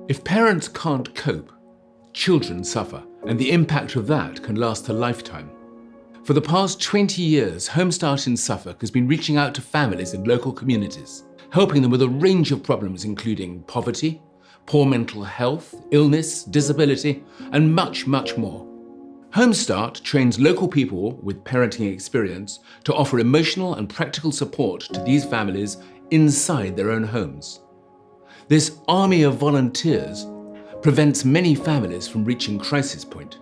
If parents can't cope, children suffer, and the impact of that can last a lifetime. For the past 20 years, Home Start in Suffolk has been reaching out to families in local communities, helping them with a range of problems including poverty, poor mental health, illness, disability, and much, much more. Home Start trains local people with parenting experience to offer emotional and practical support to these families inside their own homes. This army of volunteers prevents many families from reaching crisis point.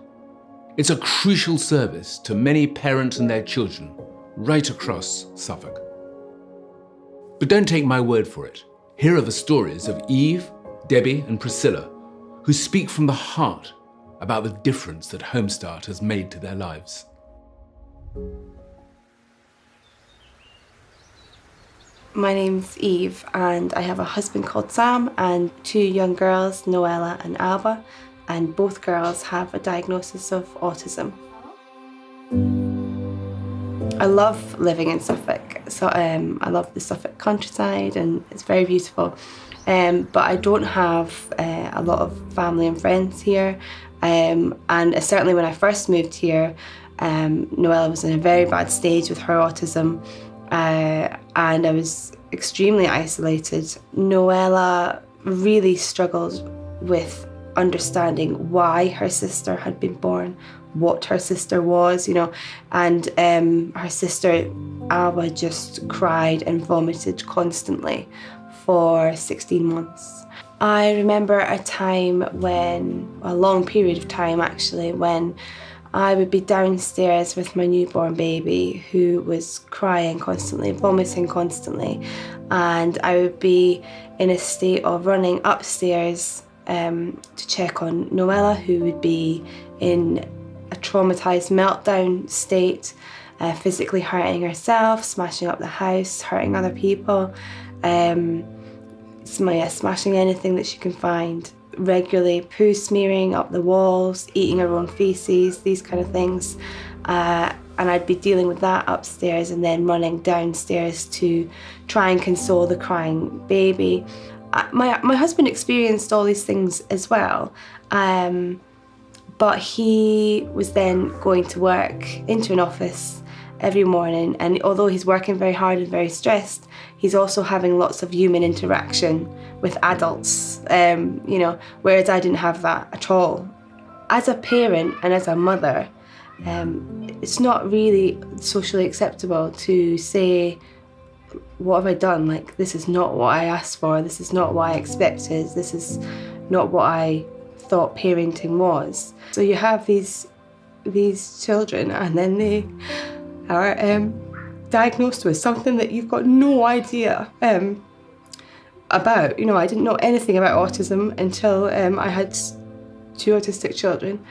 It's a crucial service to many parents and their children right across Suffolk. But don't take my word for it. Here are the stories of Eve, Debbie, and Priscilla, who speak from the heart about the difference that Home Start has made to their lives. My name's Eve and I have a husband called Sam and two young girls, Noella and Alba, and both girls have a diagnosis of autism. I love living in Suffolk, so I love the Suffolk countryside and it's very beautiful, but I don't have a lot of family and friends here, and certainly when I first moved here, Noella was in a very bad stage with her autism, and I was extremely isolated. Noella really struggled with understanding why her sister had been born, what her sister was, and her sister Alba just cried and vomited constantly for 16 months. I remember a long period of time actually, when I would be downstairs with my newborn baby who was crying constantly, vomiting constantly, and I would be in a state of running upstairs to check on Noella, who would be in a traumatised meltdown state, physically hurting herself, smashing up the house, hurting other people, smashing anything that she can find, regularly poo smearing up the walls, eating her own faeces, these kind of things. And I'd be dealing with that upstairs and then running downstairs to try and console the crying baby. My husband experienced all these things as well, but he was then going to work into an office every morning, and although he's working very hard and very stressed, he's also having lots of human interaction with adults, whereas I didn't have that at all. As a parent and as a mother, it's not really socially acceptable to say, what have I done? Like, this is not what I asked for, this is not what I expected, this is not what I thought parenting was. So you have these children and then they are diagnosed with something that you've got no idea about. I didn't know anything about autism until I had two autistic children,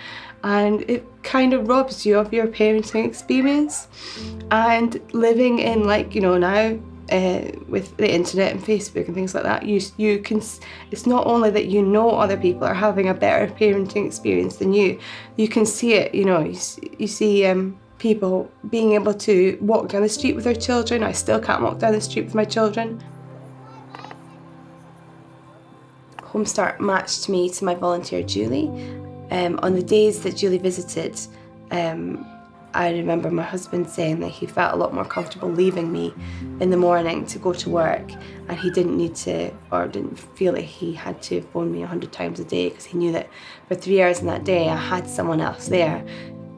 and it kind of robs you of your parenting experience. And living in now with the internet and Facebook and things like that, you can. It's not only that other people are having a better parenting experience than you. You can see it. You see people being able to walk down the street with their children. I still can't walk down the street with my children. Home Start matched me to my volunteer Julie. On the days that Julie visited, I remember my husband saying that he felt a lot more comfortable leaving me in the morning to go to work, and he didn't need to, or didn't feel like he had to phone me 100 times a day, because he knew that for 3 hours in that day I had someone else there.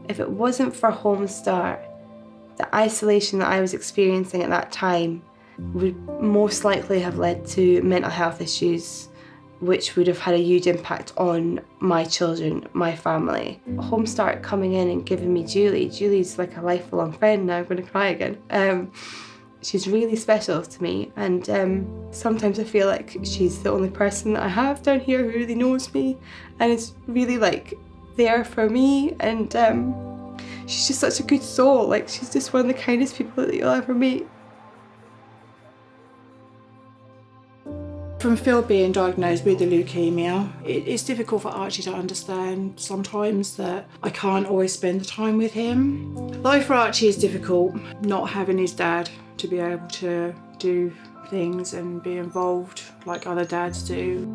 If it wasn't for Home Start, the isolation that I was experiencing at that time would most likely have led to mental health issues, which would have had a huge impact on my children, my family. Home Start coming in and giving me Julie. Julie's like a lifelong friend now. I'm going to cry again. She's really special to me, and sometimes I feel like she's the only person that I have down here who really knows me and is really there for me, and she's just such a good soul. She's just one of the kindest people that you'll ever meet. From Phil being diagnosed with the leukemia, it's difficult for Archie to understand sometimes that I can't always spend the time with him. Life for Archie is difficult, not having his dad to be able to do things and be involved like other dads do.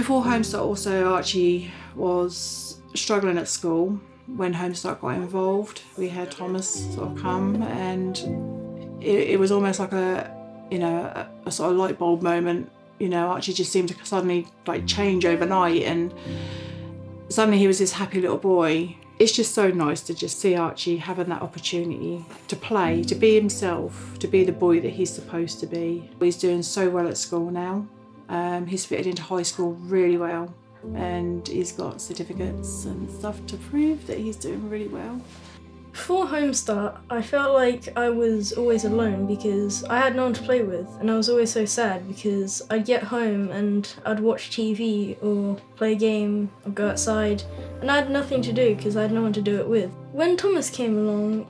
Before Homestart also, Archie was struggling at school. When Homestart got involved, we had Thomas sort of come, and it was almost like a sort of light bulb moment. Archie just seemed to suddenly change overnight, and suddenly he was this happy little boy. It's just so nice to just see Archie having that opportunity to play, to be himself, to be the boy that he's supposed to be. He's doing so well at school now. He's fitted into high school really well, and he's got certificates and stuff to prove that he's doing really well. Before Homestart, I felt like I was always alone because I had no one to play with, and I was always so sad because I'd get home and I'd watch TV or play a game or go outside, and I had nothing to do because I had no one to do it with. When Thomas came along,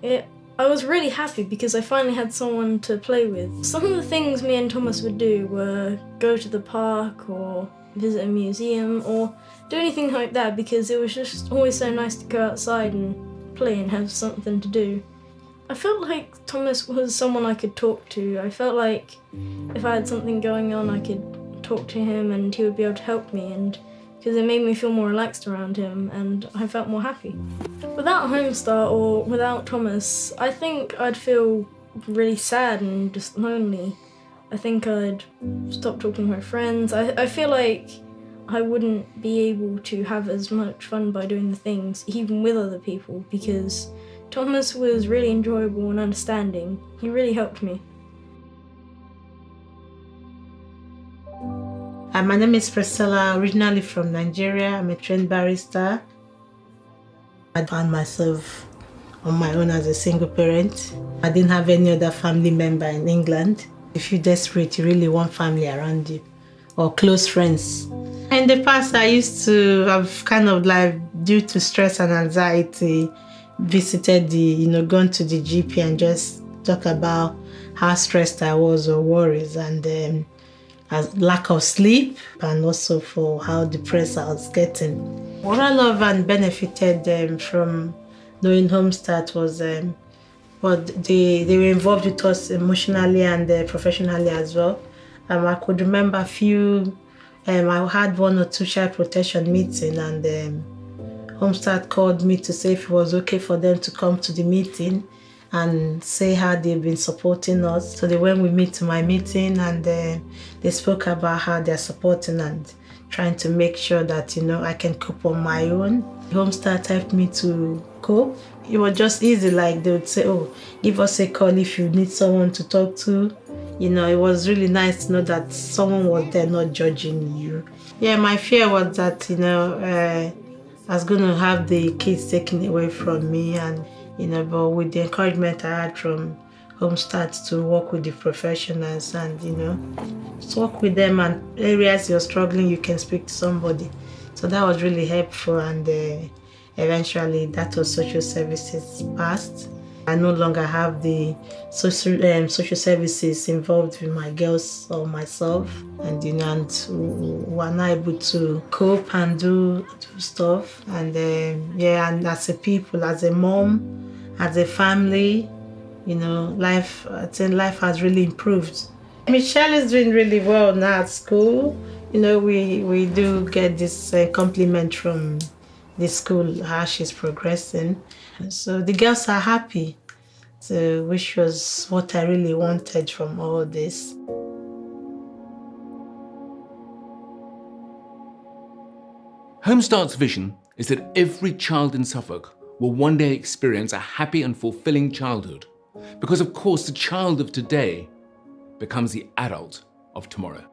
I was really happy because I finally had someone to play with. Some of the things me and Thomas would do were go to the park or visit a museum or do anything like that because it was just always so nice to go outside and play and have something to do. I felt like Thomas was someone I could talk to. I felt like if I had something going on I could talk to him and he would be able to help me, and because it made me feel more relaxed around him and I felt more happy. Without Homestart or without Thomas, I think I'd feel really sad and just lonely. I think I'd stop talking to my friends. I feel like I wouldn't be able to have as much fun by doing the things, even with other people, because Thomas was really enjoyable and understanding. He really helped me. My name is Priscilla, originally from Nigeria. I'm a trained barrister. I found myself on my own as a single parent. I didn't have any other family member in England. If you're desperate, you really want family around you or close friends. In the past, I used to have due to stress and anxiety, visited gone to the GP and just talk about how stressed I was or worries, and lack of sleep, and also for how depressed I was getting. What I love and benefited from doing Homestart was they were involved with us emotionally and professionally as well. I could remember I had 1 or 2 child protection meetings, and Homestart called me to say if it was okay for them to come to the meeting and say how they've been supporting us. So they went with me to my meeting, and they spoke about how they're supporting and trying to make sure that I can cope on my own. Homestart helped me to cope. It was just easy, like they would say, oh, give us a call if you need someone to talk to. It was really nice to know that someone was there not judging you. Yeah, my fear was that, I was going to have the kids taken away from me, and but with the encouragement I had from Homestart to work with the professionals and, just work with them, and areas you're struggling, you can speak to somebody. So that was really helpful, and eventually that was social services passed. I no longer have the social services involved with my girls or myself, and we're not able to cope and do stuff. And and as a people, as a mom, as a family, I think life has really improved. Michelle is doing really well now at school. We do get this compliment from the school, how she's progressing. So the girls are happy, so which was what I really wanted from all this. Homestart's vision is that every child in Suffolk will one day experience a happy and fulfilling childhood, because of course the child of today becomes the adult of tomorrow.